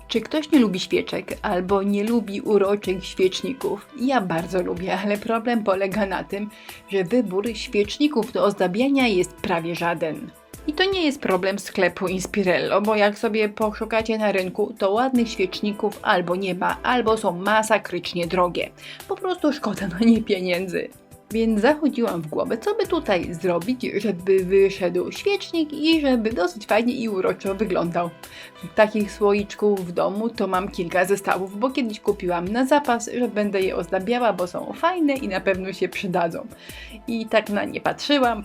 Czy ktoś nie lubi świeczek albo nie lubi uroczych świeczników? Ja bardzo lubię, ale problem polega na tym, że wybór świeczników do ozdabiania jest prawie żaden. I to nie jest problem sklepu Inspirello, bo jak sobie poszukacie na rynku, to ładnych świeczników albo nie ma, albo są masakrycznie drogie. Po prostu szkoda na nie pieniędzy. Więc zachodziłam w głowę, co by tutaj zrobić, żeby wyszedł świecznik i żeby dosyć fajnie i uroczo wyglądał. Takich słoiczków w domu to mam kilka zestawów, bo kiedyś kupiłam na zapas, że będę je ozdabiała, bo są fajne i na pewno się przydadzą. I tak na nie patrzyłam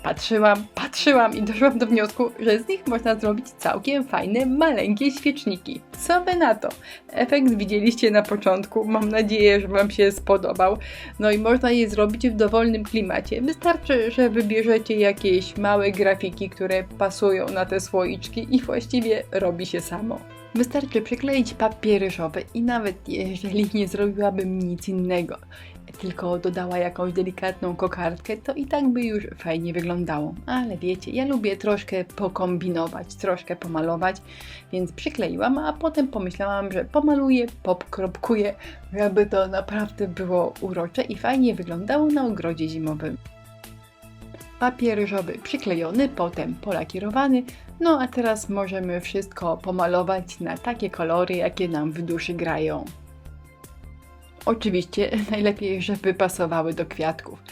i doszłam do wniosku, że z nich można zrobić całkiem fajne, maleńkie świeczniki. Co wy na to? Efekt widzieliście na początku, mam nadzieję, że wam się spodobał. No i można je zrobić w dowolnym klimacie. Wystarczy, że wybierzecie jakieś małe grafiki, które pasują na te słoiczki i właściwie robi się samo. Wystarczy przykleić papier ryżowy i nawet jeżeli nie zrobiłabym nic innego, tylko dodała jakąś delikatną kokardkę, to i tak by już fajnie wyglądało. Ale wiecie, ja lubię troszkę pokombinować, troszkę pomalować, więc przykleiłam, a potem pomyślałam, że pomaluję, popkropkuję, żeby to naprawdę było urocze i fajnie wyglądało na ogrodzie zimowym. Papier ryżowy przyklejony, potem polakierowany, no a teraz możemy wszystko pomalować na takie kolory, jakie nam w duszy grają. Oczywiście najlepiej, żeby pasowały do kwiatków,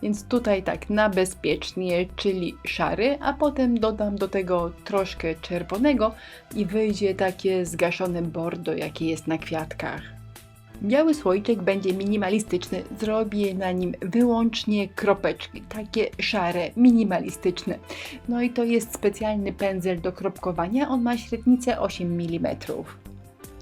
więc tutaj tak na bezpiecznie, czyli szary, a potem dodam do tego troszkę czerwonego i wyjdzie takie zgaszone bordo, jakie jest na kwiatkach. Biały słoiczek będzie minimalistyczny, zrobię na nim wyłącznie kropeczki, takie szare, minimalistyczne. No i to jest specjalny pędzel do kropkowania, on ma średnicę 8 mm.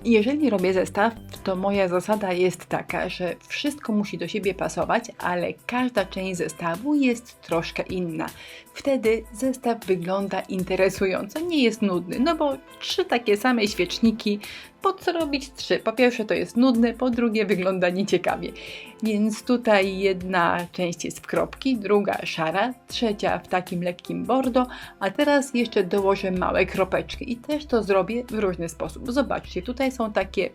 Jeżeli robię zestaw, to moja zasada jest taka, że wszystko musi do siebie pasować, ale każda część zestawu jest troszkę inna. Wtedy zestaw wygląda interesująco, nie jest nudny, no bo 3 takie same świeczniki, po co robić 3? Po pierwsze to jest nudne, po drugie wygląda nieciekawie. Więc tutaj jedna część jest w kropki, druga szara, trzecia w takim lekkim bordo, a teraz jeszcze dołożę małe kropeczki i też to zrobię w różny sposób. Zobaczcie, tutaj są takie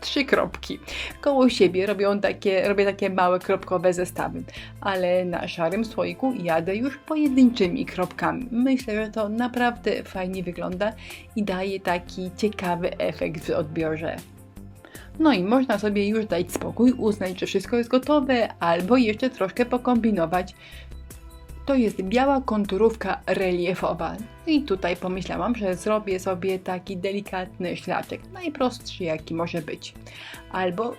3 kropki. Koło siebie robię takie małe kropkowe zestawy, ale na szarym słoiku jadę już pojedynczymi kropkami. Myślę, że to naprawdę fajnie wygląda i daje taki ciekawy efekt w odbiorze. No i można sobie już dać spokój, uznać, że wszystko jest gotowe, albo jeszcze troszkę pokombinować. To jest biała konturówka reliefowa. I tutaj pomyślałam, że zrobię sobie taki delikatny szlaczek, najprostszy jaki może być. Albo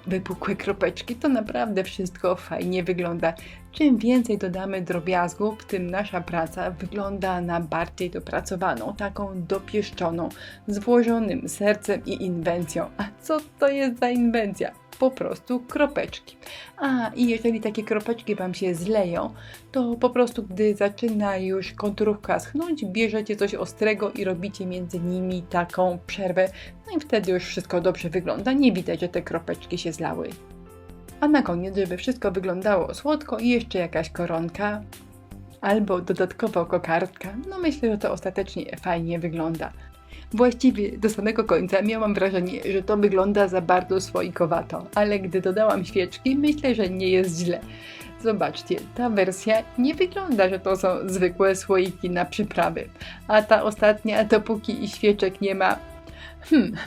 wypukłe kropeczki, to naprawdę wszystko fajnie wygląda. Czym więcej dodamy drobiazgów, tym nasza praca wygląda na bardziej dopracowaną, taką dopieszczoną, z włożonym sercem i inwencją. A co to jest za inwencja? Po prostu kropeczki. A i jeżeli takie kropeczki wam się zleją, to po prostu gdy zaczyna już konturówka schnąć, bierzecie coś ostrego i robicie między nimi taką przerwę. No i wtedy już wszystko dobrze wygląda, nie widać, że te kropeczki się zlały. A na koniec, żeby wszystko wyglądało słodko, jeszcze jakaś koronka albo dodatkowo kokardka. No myślę, że to ostatecznie fajnie wygląda. Właściwie do samego końca miałam wrażenie, że to wygląda za bardzo słoikowato, ale gdy dodałam świeczki, myślę, że nie jest źle. Zobaczcie, ta wersja nie wygląda, że to są zwykłe słoiki na przyprawy, a ta ostatnia, dopóki świeczek nie ma,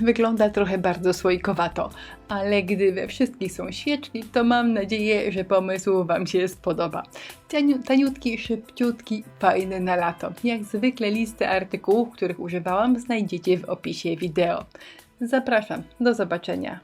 wygląda trochę bardzo słoikowato, ale gdy we wszystkich są świeczki, to mam nadzieję, że pomysł wam się spodoba. Taniutki, szybciutki, fajny na lato. Jak zwykle listę artykułów, których używałam, znajdziecie w opisie wideo. Zapraszam, do zobaczenia.